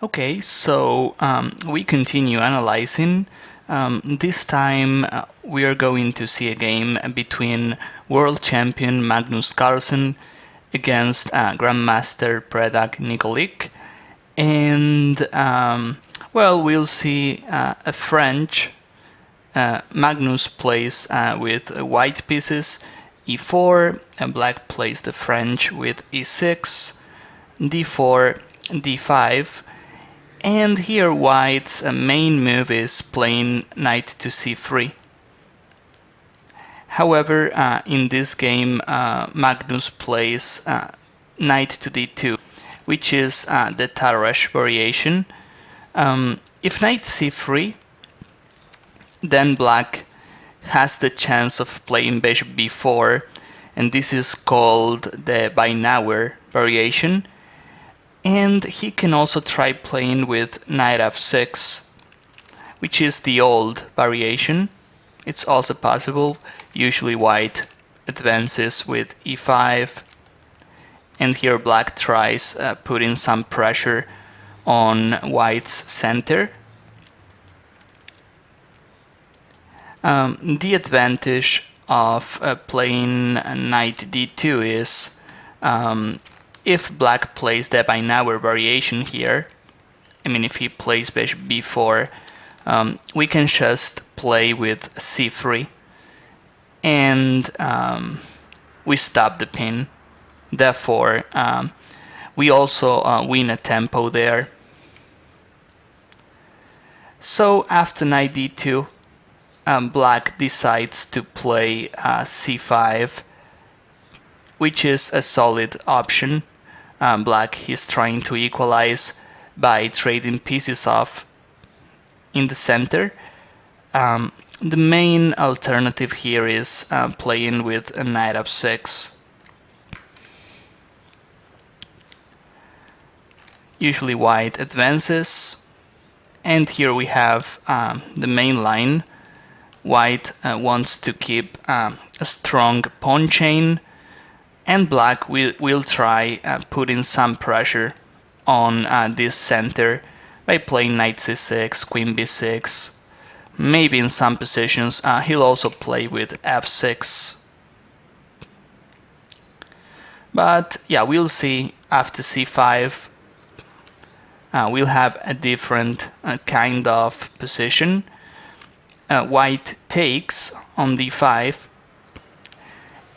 Okay, so we continue analyzing. This time we are going to see a game between world champion Magnus Carlsen against Grandmaster Nikolic, and well, we'll see a French. Magnus plays with white pieces e4, and black plays the French with e6, d4, d5. And here white's main move is playing knight to c3. However, in this game Magnus plays knight to d2, which is the Tarrasch variation. If knight c3, then black has the chance of playing bishop b4, and this is called the Binauer variation. And he can also try playing with knight f6, which is the old variation. It's also possible. Usually white advances with e5, and here black tries putting some pressure on white's center. The advantage of playing knight d2 is if black plays the Binauer variation here, I mean if he plays bishop b4, we can just play with c3 and we stop the pin. Therefore we also win a tempo there. So after knight d2, black decides to play c5, which is a solid option. Black is trying to equalize by trading pieces off in the center. The main alternative here is playing with a knight f6. Usually white advances, and here we have the main line. White wants to keep a strong pawn chain, and black will try putting some pressure on this center by playing knight c6, queen b6. Maybe in some positions he'll also play with f6. But yeah, we'll see after c5. We'll have a different kind of position. White takes on d5,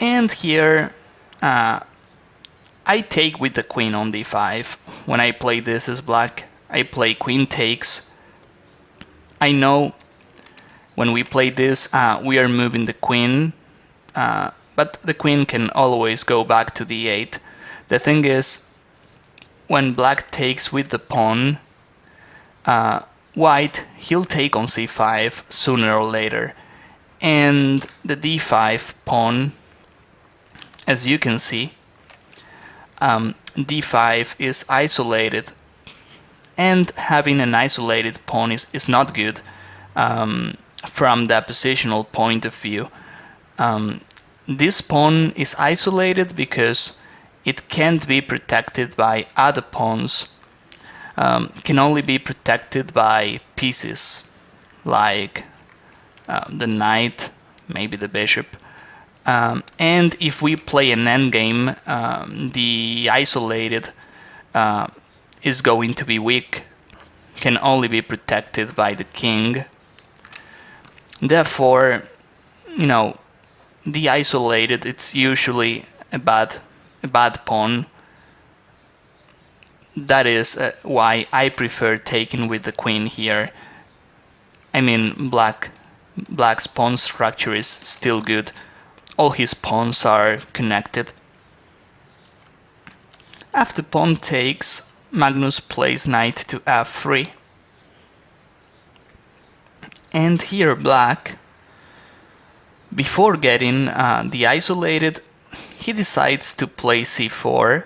and here I take with the queen on d5. When I play this as black, I play queen takes. I know when we play this we are moving the queen, but the queen can always go back to d8. The thing is, when black takes with the pawn, white, he'll take on c5 sooner or later, and the d5 pawn, as you can see, d5 is isolated, and having an isolated pawn is not good from the positional point of view. This pawn is isolated because it can't be protected by other pawns. Can only be protected by pieces like the knight, maybe the bishop. And if we play an endgame, the isolated is going to be weak, can only be protected by the king. Therefore, you know, the isolated, it's usually a bad pawn. That is why I prefer taking with the queen here. I mean, black's pawn structure is still good. All his pawns are connected. After pawn takes, Magnus plays knight to f3. And here black, before getting the isolated, he decides to play c4.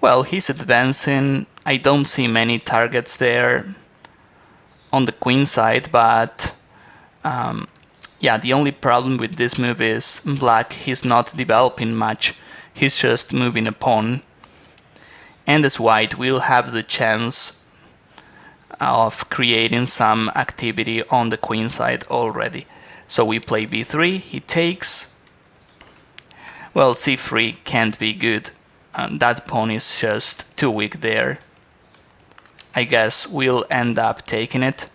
Well, he's advancing. I don't see many targets there on the queen side, but yeah, the only problem with this move is black, he's not developing much. He's just moving a pawn. and as white will have the chance of creating some activity on the queen side already. So we play b3, he takes. Well, c3 can't be good. That pawn is just too weak there. I guess we'll end up taking it.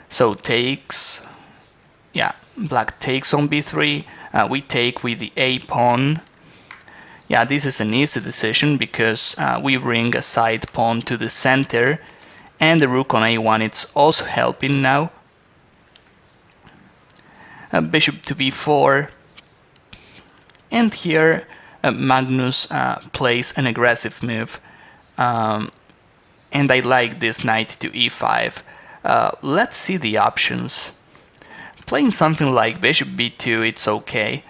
So takes, yeah, black takes on b3. We take with the a pawn. Yeah, this is an easy decision because we bring a side pawn to the center, and the rook on a1 it's also helping now. Bishop to b4, and here Magnus plays an aggressive move, and I like this knight to e5. Let's see the options. Playing something like bishop b2, it's okay.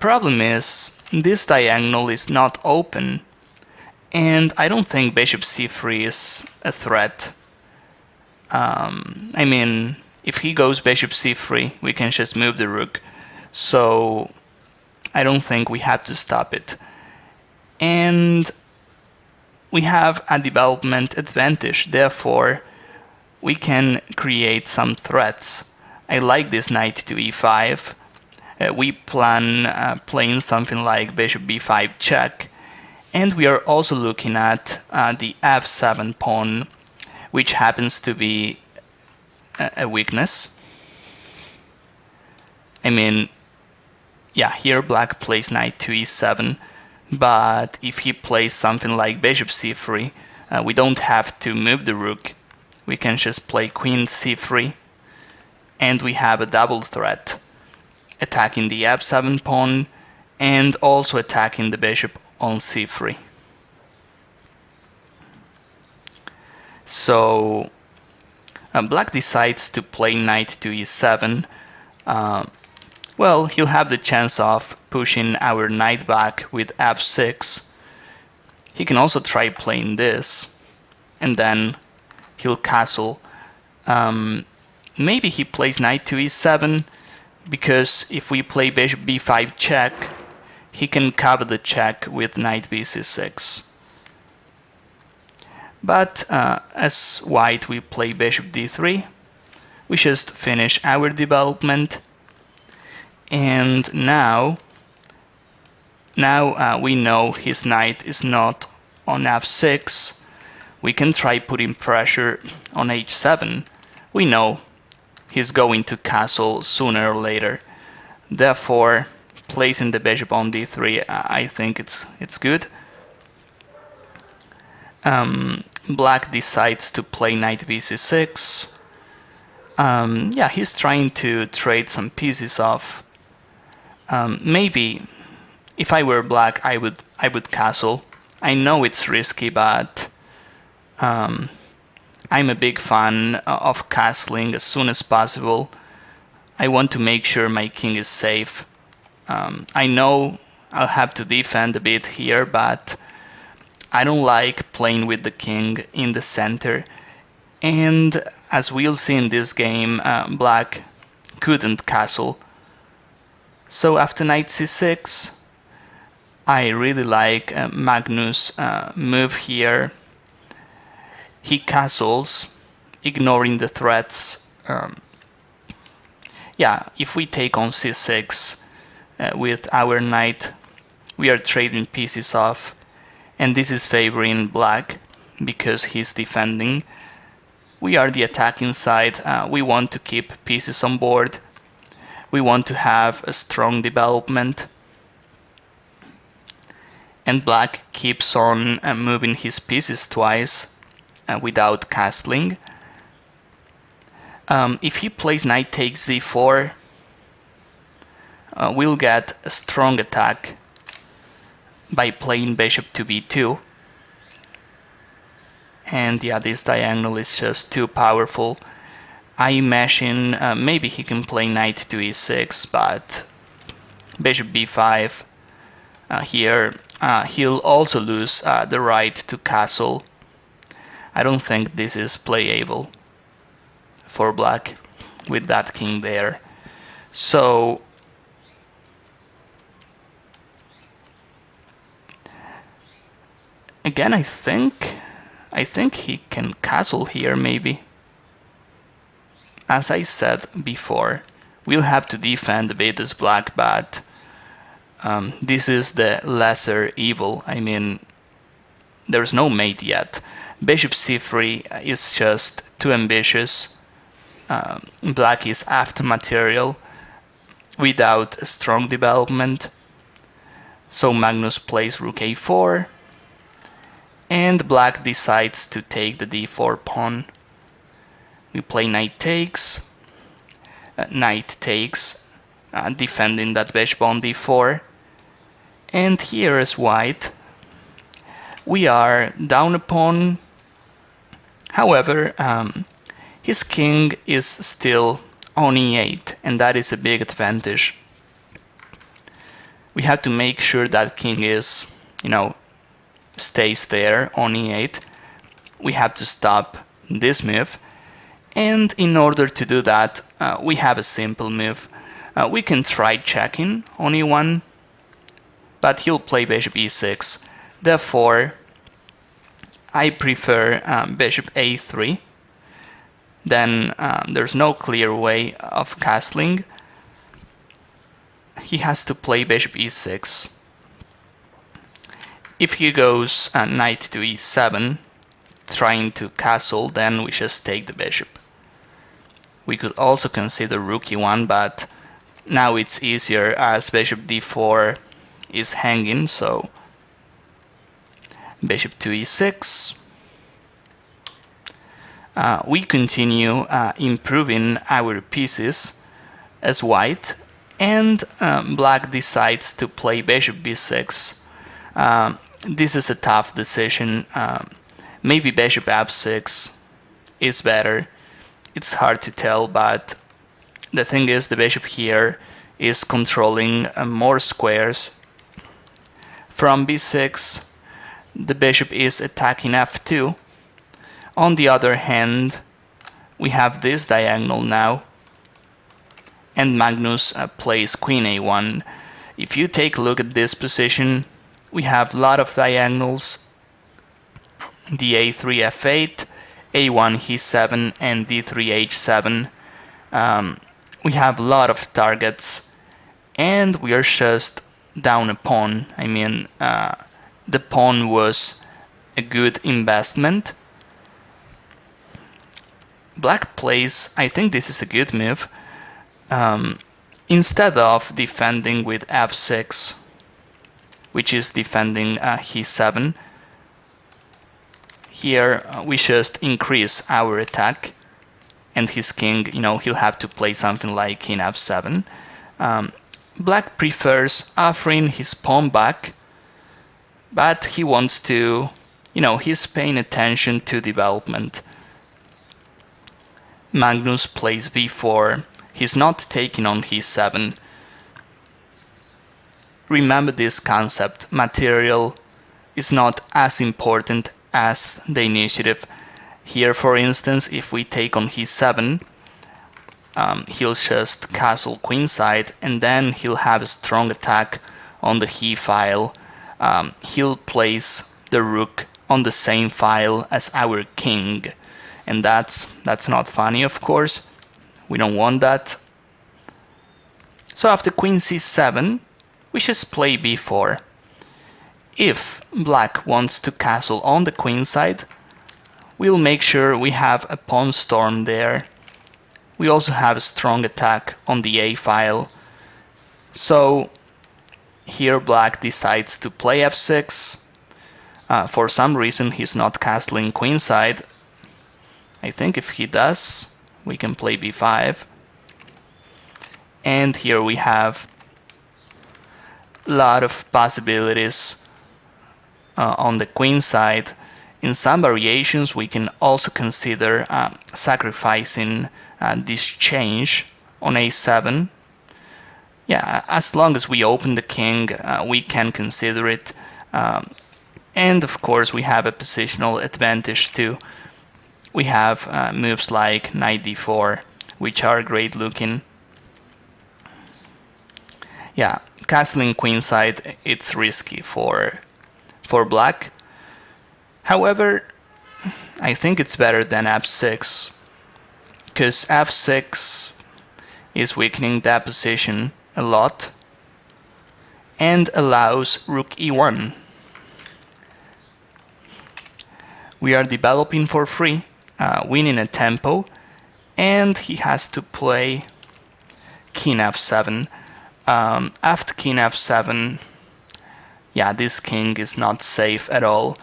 Problem is, this diagonal is not open, and I don't think bishop c3 is a threat. I mean, if he goes bishop c3, we can just move the rook, so I don't think we have to stop it. And we have a development advantage, therefore we can create some threats. I like this knight to e5. We plan playing something like bishop b5 check, and we are also looking at the f7 pawn, which happens to be a weakness. I mean, yeah, here black plays knight to e7, but if he plays something like bishop c3, we don't have to move the rook. We can just play queen c3, and we have a double threat, attacking the f7 pawn and also attacking the bishop on c3. So black decides to play knight to e7. Well, he'll have the chance of pushing our knight back with f6. He can also try playing this, and then he'll castle. Maybe he plays knight to e7, because if we play bishop b5 check, he can cover the check with knight bc6. But as white we play bishop d3, we just finish our development, and now we know his knight is not on f6. We can try putting pressure on h7. We know he's going to castle sooner or later. Therefore, placing the bishop on d3, I think it's good. Black decides to play knight bc6. Yeah, he's trying to trade some pieces off. Maybe if I were black, I would castle. I know it's risky, but I'm a big fan of castling as soon as possible. I want to make sure my king is safe. I know I'll have to defend a bit here, but I don't like playing with the king in the center. And as we'll see in this game, black couldn't castle. So after knight c6, I really like Magnus' move here. He castles, ignoring the threats. Yeah, if we take on c6 with our knight, we are trading pieces off, and this is favoring black because he's defending. We are the attacking side. We want to keep pieces on board. We want to have a strong development. And black keeps on moving his pieces twice without castling. If he plays knight takes d4, we'll get a strong attack by playing bishop to b2. And yeah, this diagonal is just too powerful. I imagine maybe he can play knight to e6, but bishop b5 here, he'll also lose the right to castle. I don't think this is playable for black with that king there. So Again, I think he can castle here, maybe. As I said before, we'll have to defend a bit as black, but this is the lesser evil. I mean, there's no mate yet. Bishop c3 is just too ambitious. Black is after material without a strong development. So Magnus plays rook a4, and black decides to take the d4 pawn. We play knight takes, defending that bishop on d4. And here is white. We are down a pawn. However, his king is still on e8, and that is a big advantage. We have to make sure that king is, stays there on e8. We have to stop this move. And in order to do that, we have a simple move. We can try checking on e1, but he'll play bishop e6. Therefore, I prefer bishop a3. Then there's no clear way of castling. He has to play bishop e6. If he goes knight to e7, trying to castle, then we just take the bishop. We could also consider rook e1, but now it's easier as bishop d4 is hanging, so bishop to e6. We continue improving our pieces as white, and black decides to play bishop b6. This is a tough decision. Maybe bishop f6 is better. It's hard to tell, but the thing is, the bishop here is controlling more squares. From b6, the bishop is attacking f2. On the other hand, we have this diagonal now, and Magnus plays queen a1. If you take a look at this position, we have a lot of diagonals. d3 f8, a1 e7, and d3 h7. We have a lot of targets, and we are just down a pawn. I mean, the pawn was a good investment. Black plays, I think this is a good move. Instead of defending with f6, which is defending e7, here we just increase our attack, and his king, he'll have to play something like king f7. Black prefers offering his pawn back, but he wants to, he's paying attention to development. Magnus plays b4. He's not taking on e7. Remember this concept. Material is not as important as the initiative. Here, for instance, if we take on e7, he'll just castle queenside, and then he'll have a strong attack on the he file. He'll place the rook on the same file as our king. And that's not funny, of course. We don't want that. So after queen c7, we just play b4. If black wants to castle on the queen side, we'll make sure we have a pawn storm there. We also have a strong attack on the a file. So here black decides to play f6. For some reason he's not castling queenside. I think if he does, we can play b5. And here we have a lot of possibilities on the queen side. In some variations, we can also consider sacrificing this change on a7. Yeah, as long as we open the king, we can consider it. And of course, we have a positional advantage too. We have moves like knight d4, which are great looking. Yeah, castling queenside, it's risky for black. However, I think it's better than f6, because f6 is weakening that position a lot and allows rook e1. We are developing for free, winning a tempo, and he has to play king f7. After king f7, yeah, this king is not safe at all.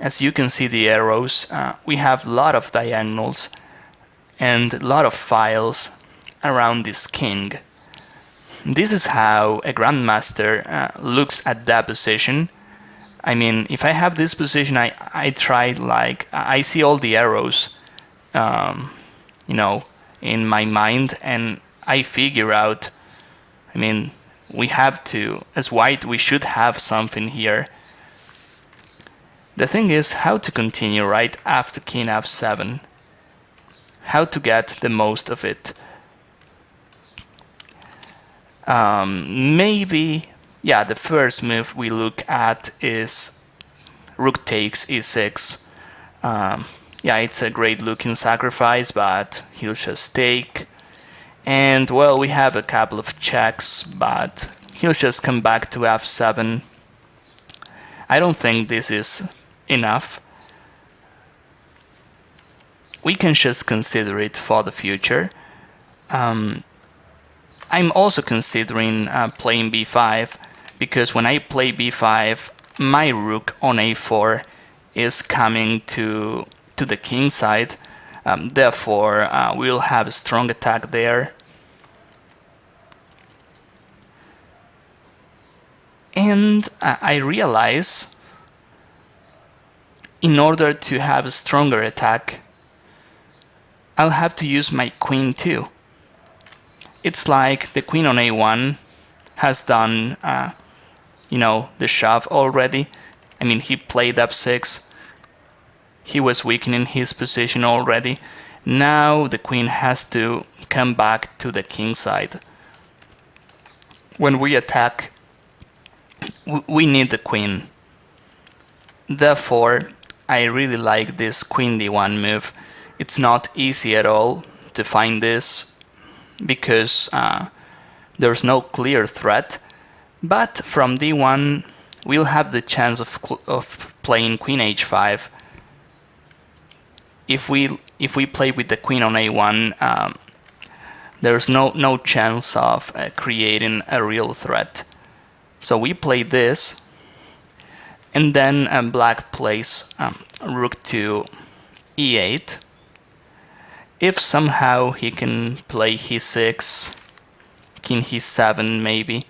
As you can see the arrows, we have a lot of diagonals and a lot of files around this king. This is how a Grandmaster looks at that position. I mean, if I have this position, I try, like, I see all the arrows, you know, in my mind, and I figure out, I mean, we have to, as white, we should have something here. The thing is how to continue right after king f7, how to get the most of it. Maybe, yeah, the first move we look at is rook takes e6. Yeah, it's a great looking sacrifice, but he'll just take. And, well, we have a couple of checks, but he'll just come back to f7. I don't think this is enough. We can just consider it for the future. I'm also considering playing b5, because when I play b5, my rook on a4 is coming to the king side. Therefore, we'll have a strong attack there. And I realize, in order to have a stronger attack, I'll have to use my queen too. It's like the queen on a1 has done, you know, the shove already. I mean, he played f6. He was weakening his position already. Now the queen has to come back to the king side. When we attack, we need the queen. Therefore, I really like this queen d1 move. It's not easy at all to find this, because there's no clear threat. But from d1, we'll have the chance of playing queen h5. If we play with the queen on a1, there's no chance of creating a real threat. So we play this, and then black plays rook to e8. If somehow he can play e6, king e7 maybe,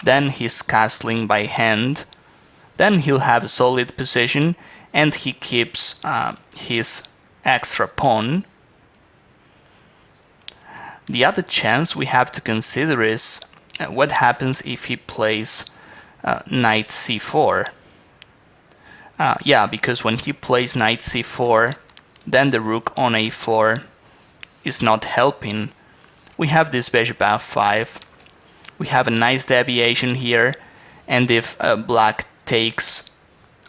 then he's castling by hand. Then he'll have a solid position, and he keeps his extra pawn. The other chance we have to consider is what happens if he plays knight c4. Yeah, because when he plays knight c4, then the rook on a4 is not helping. We have this bishop f5. We have a nice deviation here, and if black takes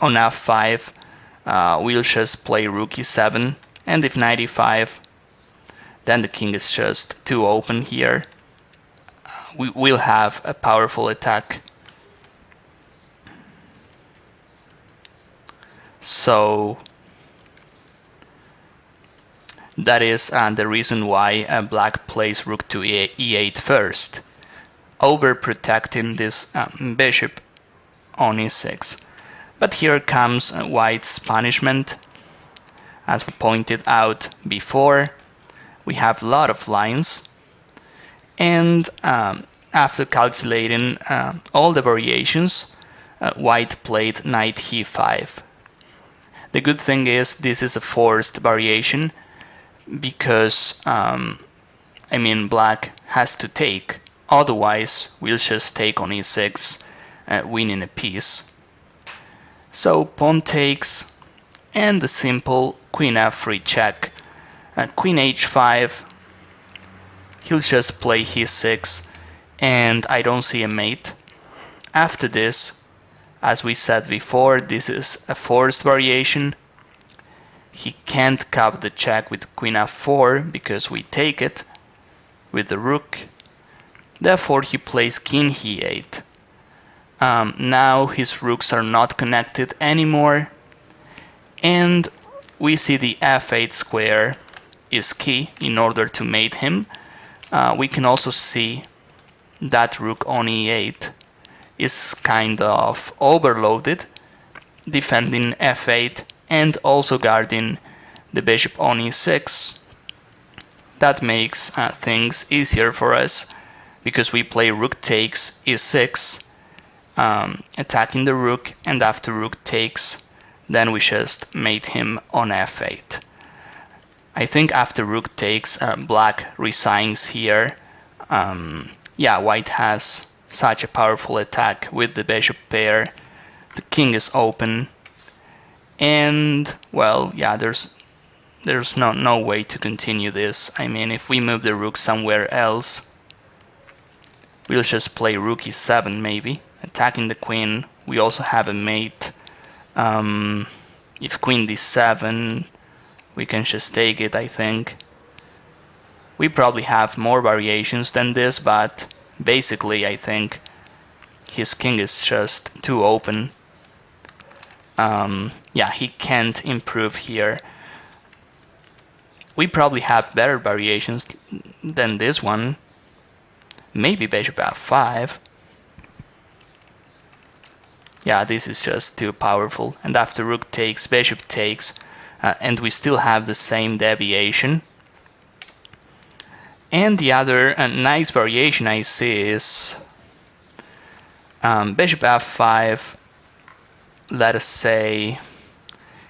on f5, we'll just play rook e7, and if knight e5, then the king is just too open here. We'll have a powerful attack. So that is the reason why black plays rook to e8 first, overprotecting this bishop on e6. But here comes white's punishment. As we pointed out before, we have a lot of lines, and after calculating all the variations, white played knight e5. The good thing is this is a forced variation, because I mean, black has to take, otherwise we'll just take on e6, winning a piece. So pawn takes, and the simple queen f3 check. Queen h5, he'll just play e6, and I don't see a mate. After this, As we said before, this is a forced variation. He can't cap the check with queen f4 because we take it with the rook. Therefore, he plays king e8. Now his rooks are not connected anymore, and we see the f8 square is key in order to mate him. We can also see that rook on e8 is kind of overloaded, defending f8 and also guarding the bishop on e6. That makes things easier for us because we play rook takes e6, attacking the rook, and after rook takes, then we just mate him on f8. I think after rook takes, black resigns here. Yeah, white has such a powerful attack with the bishop pair. The king is open, and well, yeah, there's no way to continue this. I mean, if we move the rook somewhere else, we'll just play rook e7 maybe, attacking the queen. We also have a mate. If queen d7, we can just take it, I think. We probably have more variations than this, but basically I think his king is just too open. Yeah, he can't improve here. We probably have better variations than this one. Maybe bishop f5. Yeah, this is just too powerful. And after rook takes, bishop takes, and we still have the same deviation. And the other nice variation I see is bishop f5. Let us say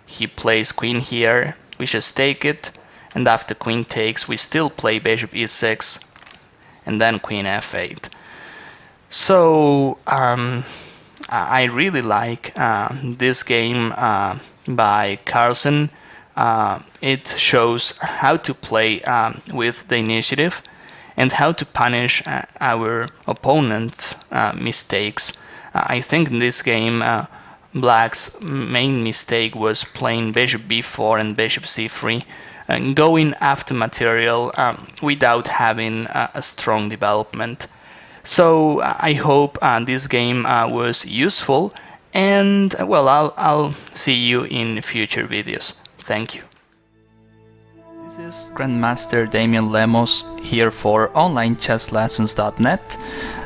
he plays queen here, we just take it, and after queen takes we still play bishop e6 and then queen f8. So I really like this game by Carlsen. It shows how to play with the initiative and how to punish our opponent's mistakes. I think in this game black's main mistake was playing bishop b4 and bishop c3, going after material without having a strong development. So I hope this game was useful, and well, I'll see you in future videos. Thank you. This is Grandmaster Damian Lemos here for onlinechesslessons.net.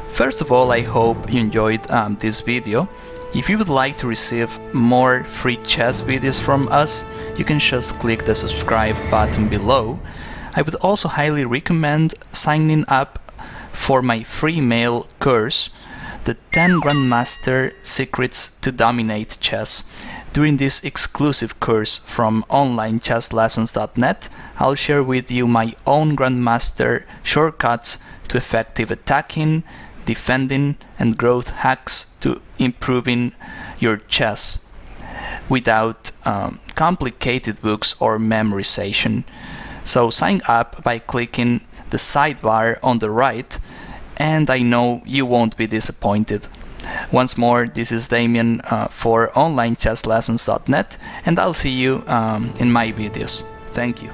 First of all, I hope you enjoyed this video. If you would like to receive more free chess videos from us, you can just click the subscribe button below. I would also highly recommend signing up for my free mail course, the 10 Grandmaster Secrets to Dominate Chess. During this exclusive course from onlinechesslessons.net, I'll share with you my own Grandmaster shortcuts to effective attacking, defending, and growth hacks to improving your chess without complicated books or memorization. So sign up by clicking the sidebar on the right, and I know you won't be disappointed. Once more, this is Damian for onlinechesslessons.net, and I'll see you in my videos. Thank you.